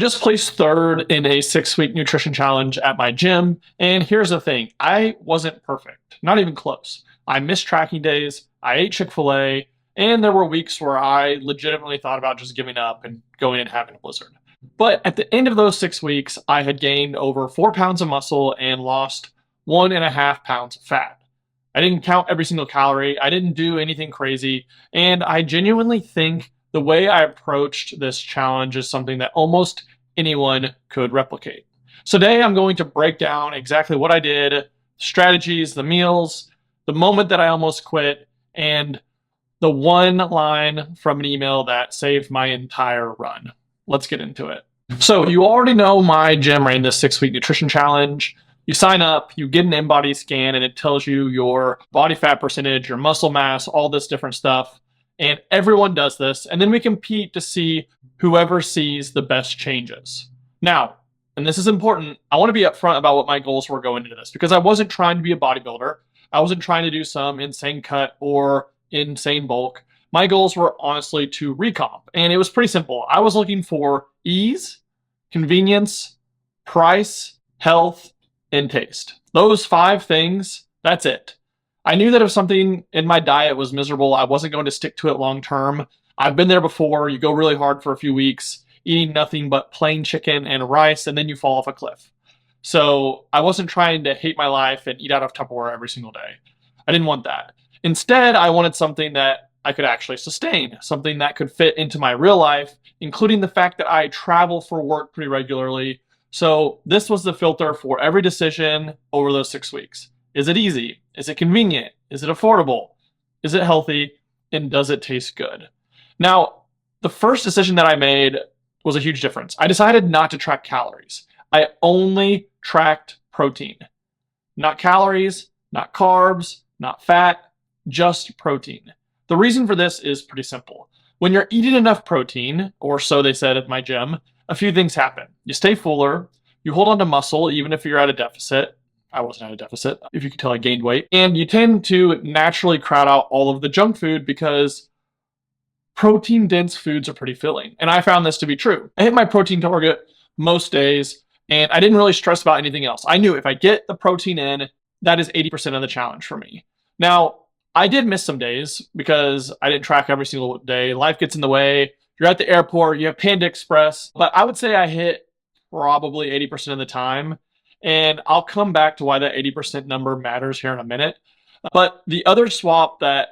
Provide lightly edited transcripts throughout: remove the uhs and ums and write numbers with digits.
just placed third in a 6-week nutrition challenge at my gym. And here's the thing, I wasn't perfect, not even close. I missed tracking days, I ate Chick-fil-A, and there were weeks where I legitimately thought about just giving up and going and having a blizzard. But at the end of those 6 weeks, I had gained over 4 pounds of muscle and lost 1.5 pounds of fat. I didn't count every single calorie, I didn't do anything crazy, and I genuinely think the way I approached this challenge is something that almost anyone could replicate. So today I'm going to break down exactly what I did, strategies, the meals, the moment that I almost quit, and the one line from an email that saved my entire run. Let's get into it. So you already know my gym ran this 6-week nutrition challenge. You sign up, you get an in-body scan, and it tells you your body fat percentage, your muscle mass, all this different stuff. And everyone does this, and then we compete to see whoever sees the best changes. Now, and this is important, I want to be upfront about what my goals were going into this, because I wasn't trying to be a bodybuilder. I wasn't trying to do some insane cut or insane bulk. My goals were honestly to recomp, and it was pretty simple. I was looking for ease, convenience, price, health, and taste. Those 5 things, that's it. I knew that if something in my diet was miserable, I wasn't going to stick to it long term. I've been there before. You go really hard for a few weeks, eating nothing but plain chicken and rice, and then you fall off a cliff. So I wasn't trying to hate my life and eat out of Tupperware every single day. I didn't want that. Instead, I wanted something that I could actually sustain, something that could fit into my real life, including the fact that I travel for work pretty regularly. So this was the filter for every decision over those 6 weeks. Is it easy? Is it convenient? Is it affordable? Is it healthy? And does it taste good? Now, the first decision that I made was a huge difference. I decided not to track calories. I only tracked protein. Not calories, not carbs, not fat, just protein. The reason for this is pretty simple. When you're eating enough protein, or so they said at my gym, a few things happen. You stay fuller, you hold on to muscle even if you're at a deficit. I wasn't at a deficit, if you could tell I gained weight. And you tend to naturally crowd out all of the junk food because protein-dense foods are pretty filling. And I found this to be true. I hit my protein target most days, and I didn't really stress about anything else. I knew if I get the protein in, that is 80% of the challenge for me. Now, I did miss some days because I didn't track every single day. Life gets in the way. You're at the airport, you have Panda Express. But I would say I hit probably 80% of the time. And I'll come back to why that 80% number matters here in a minute. But the other swap that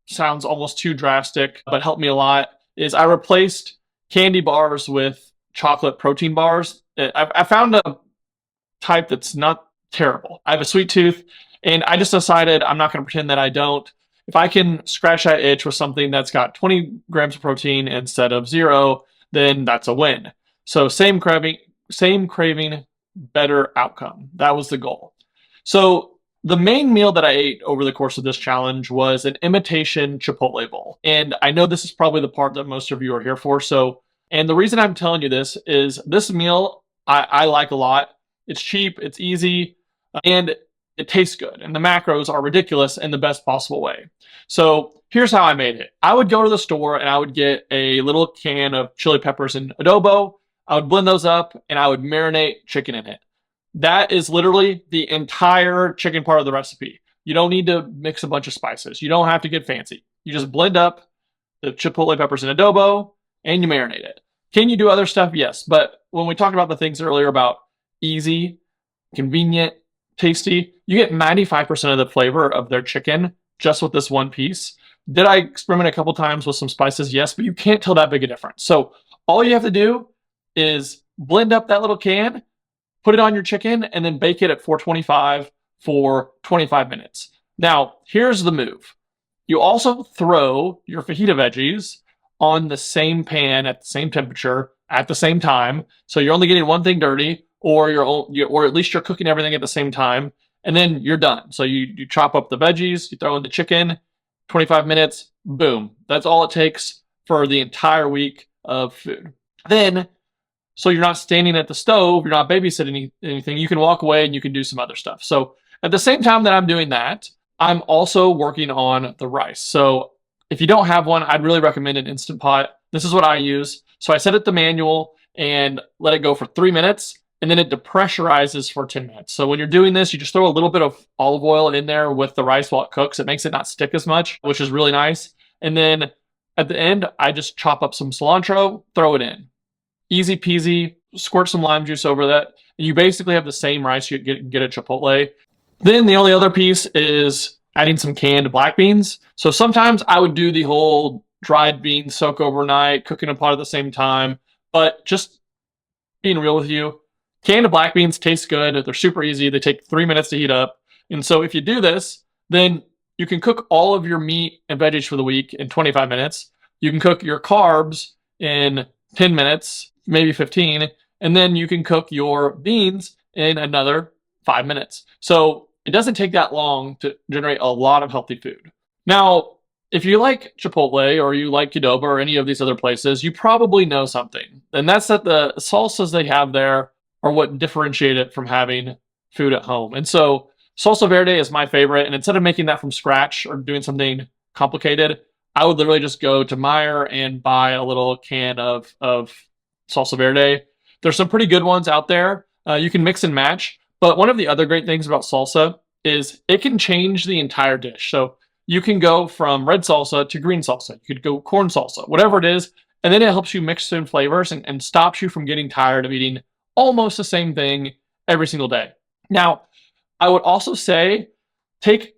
sounds almost too drastic, but helped me a lot, is I replaced candy bars with chocolate protein bars. I found a type that's not terrible. I have a sweet tooth, and I just decided I'm not going to pretend that I don't. If I can scratch that itch with something that's got 20 grams of protein instead of 0, then that's a win. So same craving, better outcome. That was the goal. So the main meal that I ate over the course of this challenge was an imitation Chipotle bowl. And I know this is probably the part that most of you are here for. And the reason I'm telling you this is this meal I like a lot. It's cheap, it's easy, and it tastes good. And the macros are ridiculous in the best possible way. So here's how I made it. I would go to the store and I would get a little can of chili peppers and adobo. I would blend those up and I would marinate chicken in it. That is literally the entire chicken part of the recipe. You don't need to mix a bunch of spices. You don't have to get fancy. You just blend up the chipotle peppers and adobo and you marinate it. Can you do other stuff? Yes. But when we talked about the things earlier about easy, convenient, tasty, you get 95% of the flavor of their chicken just with this one piece. Did I experiment a couple times with some spices? Yes, but you can't tell that big a difference. So all you have to do is blend up that little can, put it on your chicken, and then bake it at 425 for 25 minutes. Now, here's the move. You also throw your fajita veggies on the same pan at the same temperature at the same time. So you're only getting one thing dirty, or at least you're cooking everything at the same time, and then you're done. So you chop up the veggies, you throw in the chicken, 25 minutes, boom. That's all it takes for the entire week of food. Then, so you're not standing at the stove, you're not babysitting anything, you can walk away and you can do some other stuff. So at the same time that I'm doing that, I'm also working on the rice. So if you don't have one, I'd really recommend an Instant Pot. This is what I use. So I set it to manual and let it go for 3 minutes, and then it depressurizes for 10 minutes. So when you're doing this, you just throw a little bit of olive oil in there with the rice while it cooks. It makes it not stick as much, which is really nice. And then at the end, I just chop up some cilantro, throw it in. Easy peasy, squirt some lime juice over that, and you basically have the same rice you get at Chipotle. Then the only other piece is adding some canned black beans. So sometimes I would do the whole dried beans soak overnight, cook in a pot at the same time, but just being real with you, canned black beans taste good. They're super easy. They take 3 minutes to heat up. And so if you do this, then you can cook all of your meat and veggies for the week in 25 minutes. You can cook your carbs in 10 minutes, maybe 15, and then you can cook your beans in another 5 minutes. So it doesn't take that long to generate a lot of healthy food. Now, if you like Chipotle or you like adobo or any of these other places, you probably know something. And that's that the salsas they have there are what differentiate it from having food at home. And so salsa verde is my favorite. And instead of making that from scratch or doing something complicated, I would literally just go to Meijer and buy a little can of salsa verde. There's some pretty good ones out there. You can mix and match. But one of the other great things about salsa is it can change the entire dish. So you can go from red salsa to green salsa. You could go corn salsa, whatever it is. And then it helps you mix in flavors and stops you from getting tired of eating almost the same thing every single day. Now, I would also say take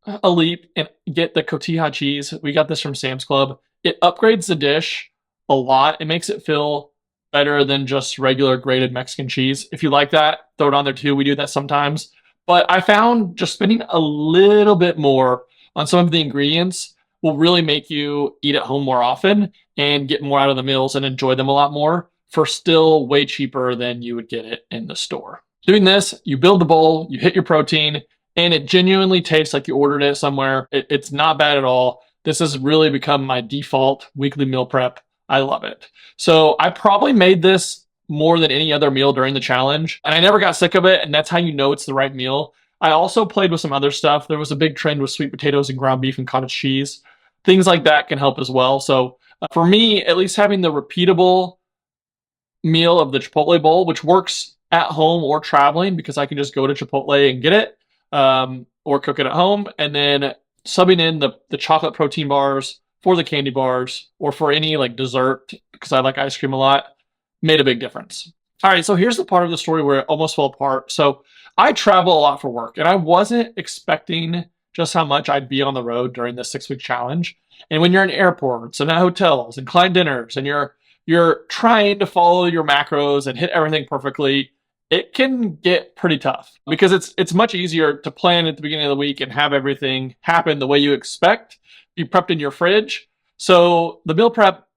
a leap and get the cotija cheese. We got this from Sam's Club. It upgrades the dish a lot. It makes it feel better than just regular grated Mexican cheese. If you like that, throw it on there too. We do that sometimes. But I found just spending a little bit more on some of the ingredients will really make you eat at home more often and get more out of the meals and enjoy them a lot more for still way cheaper than you would get it in the store. Doing this, you build the bowl, you hit your protein, and it genuinely tastes like you ordered it somewhere. It's not bad at all. This has really become my default weekly meal prep. I love it. So I probably made this more than any other meal during the challenge, and I never got sick of it, and that's how you know it's the right meal. I also played with some other stuff. There was a big trend with sweet potatoes and ground beef and cottage cheese. Things like that can help as well. So for me, at least having the repeatable meal of the Chipotle bowl, which works at home or traveling because I can just go to Chipotle and get it, or cook it at home, and then subbing in the chocolate protein bars for the candy bars or for any like dessert, because I like ice cream a lot, made a big difference. All right, so here's the part of the story where it almost fell apart. So I travel a lot for work, and I wasn't expecting just how much I'd be on the road during this 6-week challenge. And when you're in airports and at hotels and client dinners and you're trying to follow your macros and hit everything perfectly, it can get pretty tough because it's much easier to plan at the beginning of the week and have everything happen the way you expect, be prepped in your fridge. So the meal prep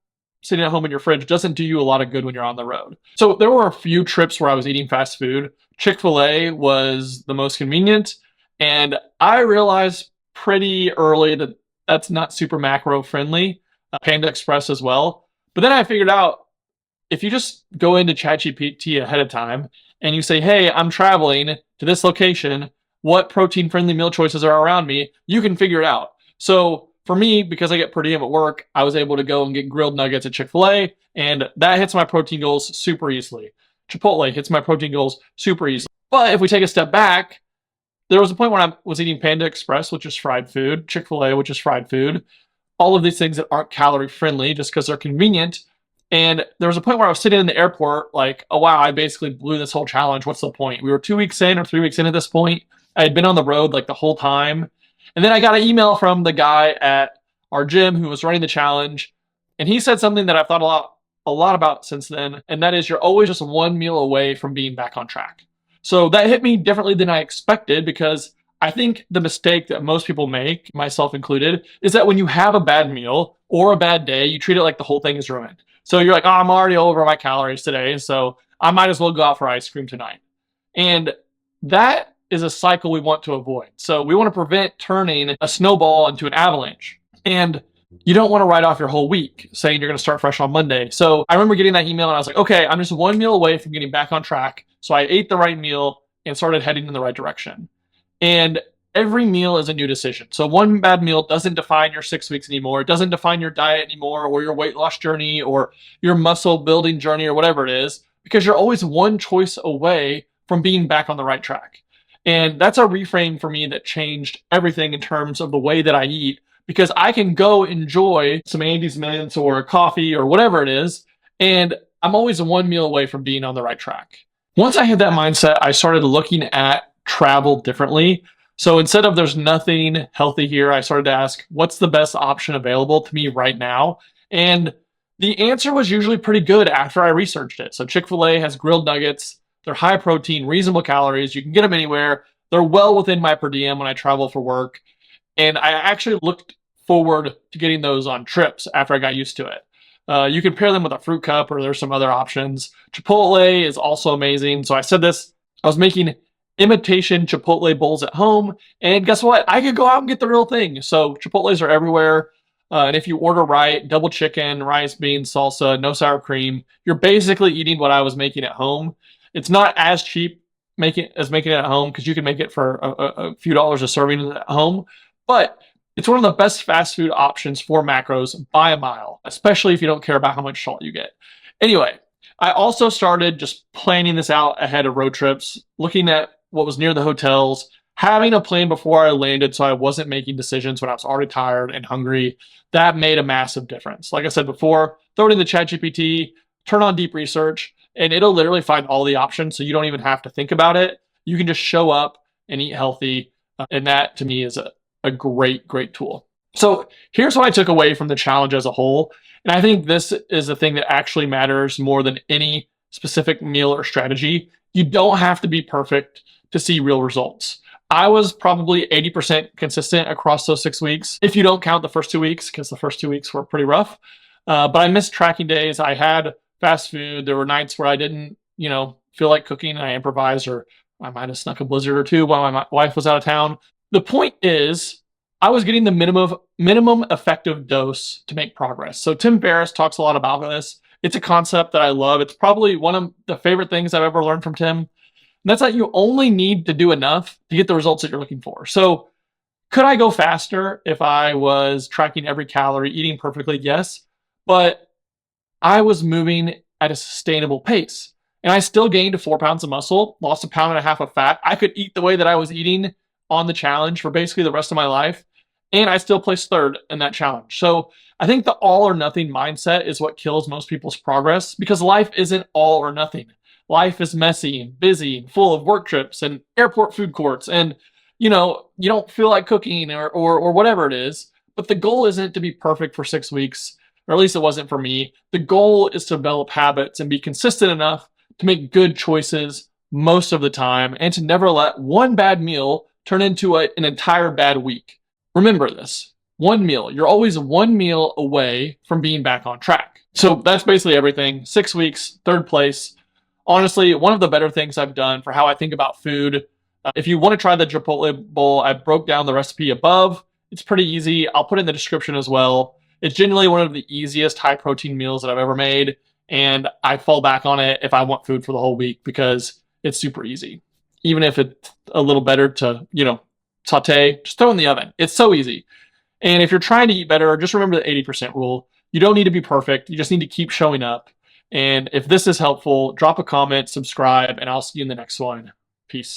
sitting at home in your fridge doesn't do you a lot of good when you're on the road. So there were a few trips where I was eating fast food. Chick-fil-A was the most convenient, and I realized pretty early that that's not super macro friendly. Panda Express as well. But then I figured out if you just go into ChatGPT ahead of time and you say, hey, I'm traveling to this location, what protein friendly meal choices are around me, you can figure it out. So for me, because I get per diem at work, I was able to go and get grilled nuggets at Chick-fil-A, and that hits my protein goals super easily. Chipotle hits my protein goals super easily. But if we take a step back, there was a point when I was eating Panda Express, which is fried food, Chick-fil-A, which is fried food, all of these things that aren't calorie friendly just because they're convenient. And there was a point where I was sitting in the airport like, oh wow, I basically blew this whole challenge. What's the point? We were 2 weeks in or 3 weeks in at this point. I had been on the road like the whole time. And then I got an email from the guy at our gym who was running the challenge. And he said something that I've thought a lot about since then. And that is you're always just one meal away from being back on track. So that hit me differently than I expected because I think the mistake that most people make, myself included, is that when you have a bad meal or a bad day, you treat it like the whole thing is ruined. So you're like, oh, I'm already over my calories today, so I might as well go out for ice cream tonight. And that is a cycle we want to avoid. So we want to prevent turning a snowball into an avalanche. And you don't want to write off your whole week saying you're going to start fresh on Monday. So I remember getting that email and I was like, okay, I'm just one meal away from getting back on track. So I ate the right meal and started heading in the right direction. And every meal is a new decision. So one bad meal doesn't define your 6 weeks anymore. It doesn't define your diet anymore, or your weight loss journey, or your muscle building journey, or whatever it is, because you're always one choice away from being back on the right track. And that's a reframe for me that changed everything in terms of the way that I eat, because I can go enjoy some Andy's Mints or a coffee or whatever it is, and I'm always one meal away from being on the right track. Once I had that mindset, I started looking at travel differently. So instead of there's nothing healthy here, I started to ask, what's the best option available to me right now? And the answer was usually pretty good after I researched it. So Chick-fil-A has grilled nuggets. They're high protein, reasonable calories. You can get them anywhere. They're well within my per diem when I travel for work. And I actually looked forward to getting those on trips after I got used to it. You can pair them with a fruit cup, or there's some other options. Chipotle is also amazing. So I said this, I was making imitation Chipotle bowls at home, and guess what? I could go out and get the real thing. So Chipotles are everywhere. And if you order right, double chicken, rice, beans, salsa, no sour cream, you're basically eating what I was making at home. It's not as cheap making it at home, because you can make it for a few dollars a serving at home, but it's one of the best fast food options for macros by a mile, especially if you don't care about how much salt you get. Anyway, I also started just planning this out ahead of road trips, looking at what was near the hotels, having a plan before I landed so I wasn't making decisions when I was already tired and hungry. That made a massive difference. Like I said before, throw it into ChatGPT, turn on deep research, and it'll literally find all the options, so you don't even have to think about it. You can just show up and eat healthy, and that to me is a great, great tool. So here's what I took away from the challenge as a whole, and I think this is the thing that actually matters more than any specific meal or strategy. You don't have to be perfect to see real results. I was probably 80% consistent across those 6 weeks, if you don't count the first 2 weeks, because the first 2 weeks were pretty rough. But I missed tracking days. I had fast food. There were nights where I didn't, feel like cooking, and I improvised, or I might have snuck a blizzard or two while my wife was out of town. The point is, I was getting the minimum effective dose to make progress. So Tim Ferriss talks a lot about this. It's a concept that I love. It's probably one of the favorite things I've ever learned from Tim. And that's that you only need to do enough to get the results that you're looking for. So could I go faster if I was tracking every calorie, eating perfectly? Yes. But I was moving at a sustainable pace. And I still gained 4 pounds of muscle, lost 1.5 pounds of fat. I could eat the way that I was eating on the challenge for basically the rest of my life, and I still placed third in that challenge. So I think the all or nothing mindset is what kills most people's progress, because life isn't all or nothing. Life is messy and busy and full of work trips and airport food courts, and you don't feel like cooking or whatever it is. But the goal isn't to be perfect for 6 weeks, or at least it wasn't for me. The goal is to develop habits and be consistent enough to make good choices most of the time, and to never let one bad meal turn into an entire bad week. Remember this, one meal. You're always one meal away from being back on track. So that's basically everything. 6 weeks, third place. Honestly, one of the better things I've done for how I think about food. If you want to try the Chipotle bowl, I broke down the recipe above. It's pretty easy. I'll put it in the description as well. It's genuinely one of the easiest high protein meals that I've ever made, and I fall back on it if I want food for the whole week, because it's super easy. Even if it's a little better to, saute, just throw it in the oven. It's so easy. And if you're trying to eat better, just remember the 80% rule. You don't need to be perfect. You just need to keep showing up. And if this is helpful, drop a comment, subscribe, and I'll see you in the next one. Peace.